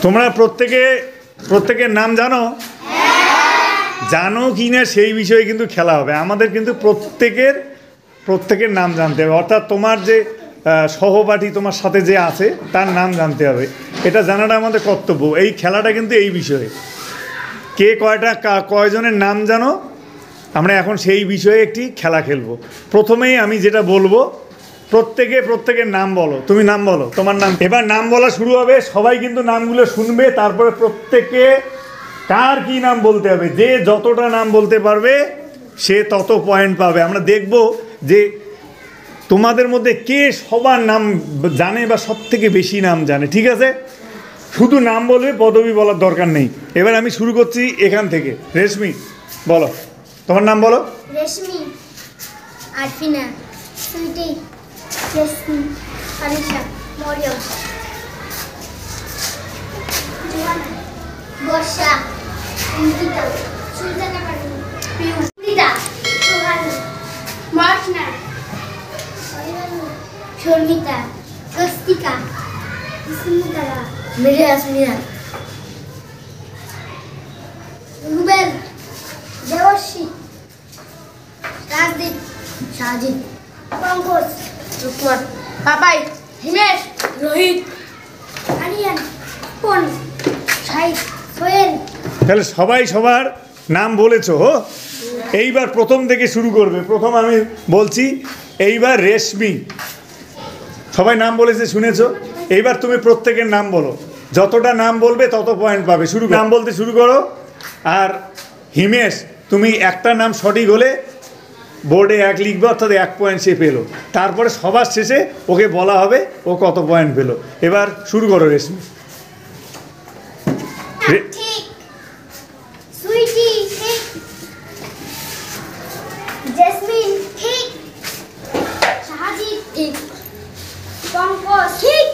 তোমরা প্রত্যেকের নাম জানো? জানো কি না সেই বিষয়ে কিন্তু খেলা হবে। আমাদের কিন্তু প্রত্যেকের নাম জানতে হবে, অর্থাৎ তোমার যে সহপাঠী তোমার সাথে যে আছে তার নাম জানতে হবে। এটা জানাটা আমাদের কর্তব্য। এই খেলাটা কিন্তু এই বিষয়ে কে কয়জনের নাম জানো, আমরা এখন সেই বিষয়ে একটি খেলা খেলবো। প্রথমেই আমি যেটা বলবো, প্রত্যেকের নাম বলো। তুমি নাম বলো, তোমার নাম। এবার নাম বলা শুরু হবে, সবাই কিন্তু নামগুলো শুনবে, তারপরে প্রত্যেকে কার কি নাম বলতে হবে। যে যতটা নাম বলতে পারবে সে তত পয়েন্ট পাবে। আমরা দেখব যে তোমাদের মধ্যে কে সবার নাম জানে বা সব থেকে বেশি নাম জানে। ঠিক আছে, শুধু নাম বলবে, পদবি বলার দরকার নেই। এবার আমি শুরু করছি এখান থেকে। রেশমি বলো, তোমার নাম বলো। রেশমি, আরফিনা, সুইটি, জেসমিন, আলিশা, মরিয়ম, জোহানা, বর্ষা, অঙ্কিতা, সুলতানা পারভিন, প্রিয়তা, সোহানা, মার্শনা, শর্মিতা, স্বস্তিকা, ইসমুতারা, মিরিয়া আসমিয়া, রুবেল, দেবশ্রী, রাজদীপ, সাজিদ, পঙ্কজ, রুকমান, পাপাই, হিমেশ, রোহিত, আরিয়ান, পন, শাহিদ, সোহেল। তাহলে সবাই সবার নাম বলেছো। এইবার প্রথম থেকে শুরু করবে। প্রথম আমি বলছি, এইবার রেশমি। সবাই নাম বলেছে, শুনেছো? এইবার তুমি প্রত্যেকের নাম বলো, যতটা নাম বলবে তত পয়েন্ট পাবে। নাম বলতে শুরু করো। আর হিমেশ, তুমি একটা নাম সঠিক হলে বোর্ডে 1 লিখবে, অর্থাৎ 1 পয়েন্ট সে পেলো। তারপরে সবার শেষে ওকে বলা হবে ও কত পয়েন্ট পেলো। এবার শুরু করো রেশমি। ঠিক, সুইটি ঠিক, জেসমিন ঠিক, শাহাজিদ ঠিক, পঙ্কজ ঠিক,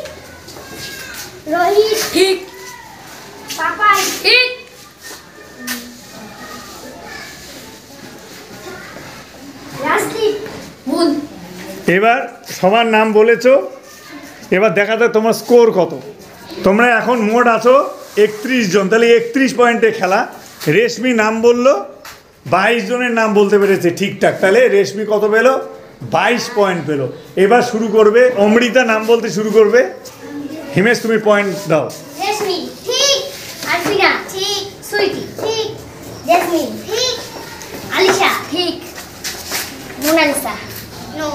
রোহিত ঠিক, পাপাই ঠিক, রাজদীপ ভুল। এবার সবার নাম বলেছো, এবার দেখা যায় তোমার স্কোর কত। তোমরা এখন মোট আছো 31 জন, তাহলে 31 পয়েন্টে খেলা। রেশমি নাম বললো, 22 জনের নাম বলতে পেরেছে ঠিকঠাক, তাহলে রেশমি কত পেলো? 22 পয়েন্ট পেলো। এবার শুরু করবে অমৃতা, নাম বলতে শুরু করবে। হিমেশ, তুমি পয়েন্ট দাও। রেশমি ঠিক, আরফিনা ঠিক, সুইটি ঠিক, জেসমিন ঠিক, আলিশা ঠিক, মোনালিসা নো,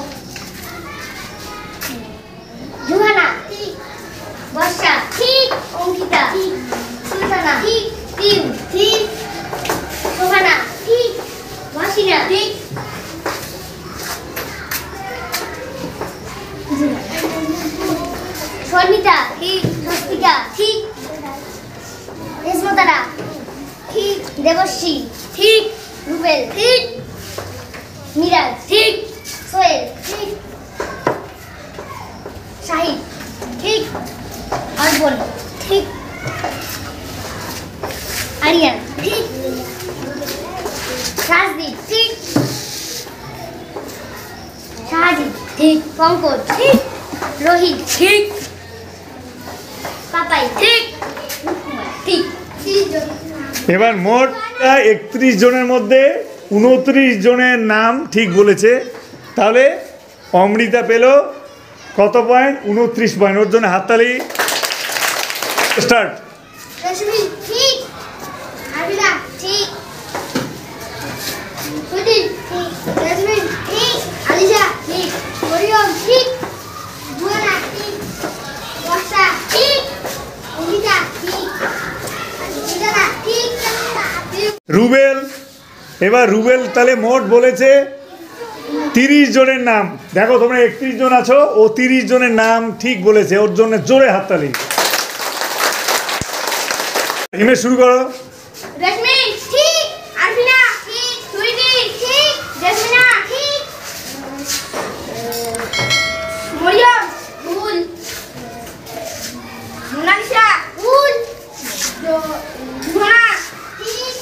জোহানা ঠিক, বর্ষা ঠিক, অঙ্কিতা ঠিক, সুলতানা ঠিক, প্রিয় ঠিক, সোহানা ঠিক, ওয়াসিনা ঠিক, শর্মিতা ঠিক, স্বস্তিকা ঠিক, ইসমুতারা ঠিক, দেবশ্রী ঠিক, রুবেল ঠিক, মিরাজ ঠিক, সোহেল ঠিক, শাহিদ ঠিক, আরবন ঠিক, আরিয়ান ঠিক, রাজদীপ ঠিক, শাহাজিদ ঠিক, পঙ্কজ ঠিক, রোহিত ঠিক, পাপাই ঠিক, ঠিক। এবার মোট 31 জনের মধ্যে 29 জনের নাম ঠিক বলেছে। তাহলে অমৃতা পেল কত পয়েন্ট? 29 পয়েন্ট। ওর জন্য হাততালি। স্টার্ট। রেশমি ঠিক, আরবিনা ঠিক, সুইটি ঠিক, জেসমিন ঠিক, আলিশা ঠিক, মরিয়ম ঠিক, জোহানা ঠিক, বর্ষা ঠিক, অঙ্কিতা ঠিক, সুলতানা ঠিক, রুবেল, এবার রুবেল তাহলে মোট বলেছে 30 জনের নাম। দেখো তোমরা 31 জন আছো, ও 30 জনের নাম ঠিক বলেছে। ওর জন্য জোরে হাততালি। হিমেশ শুরু করো। রেশমি ঠিক, আরফিনা ঠিক, সুইটি ঠিক, জেসমিনা ঠিক, মরিয়ম ভুল, মোনালিসা ভুল, জোহানা ঠিক,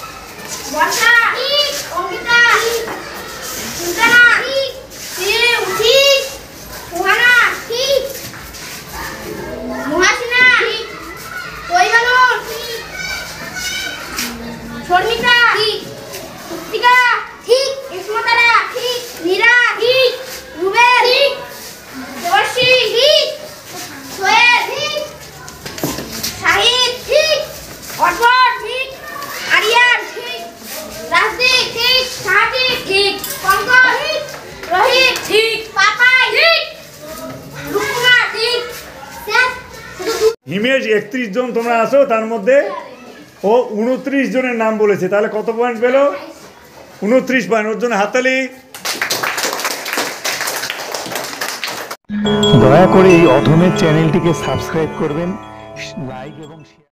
বর্ষা ঠিক, অঙ্কিতা ঠিক, সুলতানা ঠিক, প্রিয় ঠিক, সোহানা ঠিক, মহাসিনা ঠিক, তৈবানুর শর্মিকা ঠিক, সুপ্তিকা ঠিক, ইসমতারা ঠিক, মীরা ঠিক, রুবেল ঠিক, দেবশ্রী ঠিক, সোহেল ঠিক, শাহিদ ঠিক, অর্পণ ঠিক, আরিয়ান ঠিক, রাজদীপ ঠিক, সাহায্য ঠিক, পঙ্কজ ঠিক, রোহিত ঠিক, পাপাই ঠিক, রূপনা ঠিক। হিমেশ 31 জন তোমরা আসো, তার মধ্যে ও 29 জনের নাম বলেছে, তাহলে কত পয়েন্ট পেলো? 29 পয়েন্ট। ওর জন্য হাততালি। দয়া করে এই অধমের চ্যানেলটিকে সাবস্ক্রাইব করবেন, লাইক এবং শেয়ার